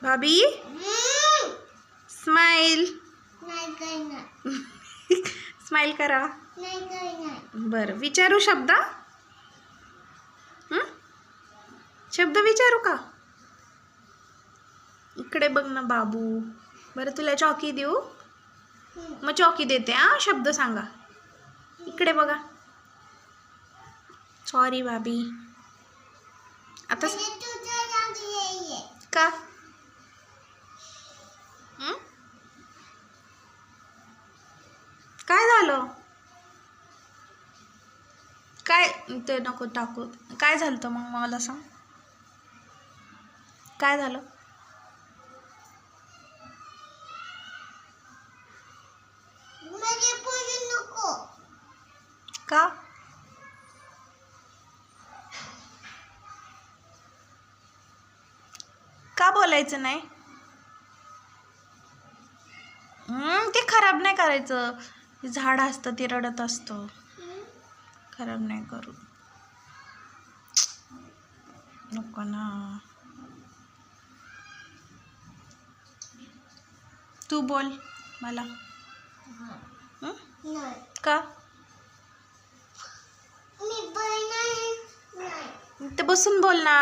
भाभी smile smile करा. बरं विचारू शब्द. शब्द विचारू का? इकडे बघ ना बाबू. बरं तुला चॉकी देऊ? मग चॉकी देते. शब्द सांगा. इकडे बघा. सॉरी भाभी. आता का? काय झालं? काय ते नको टाकू. काय झालं मग मला सांग. काय झालं? का? का बोलायचं नाही? ते खराब नाही करायचं. झाड असतं ते रडत असतं. खराब नाही करू नको ना. तू बोल मला. का? ते बसून बोल ना.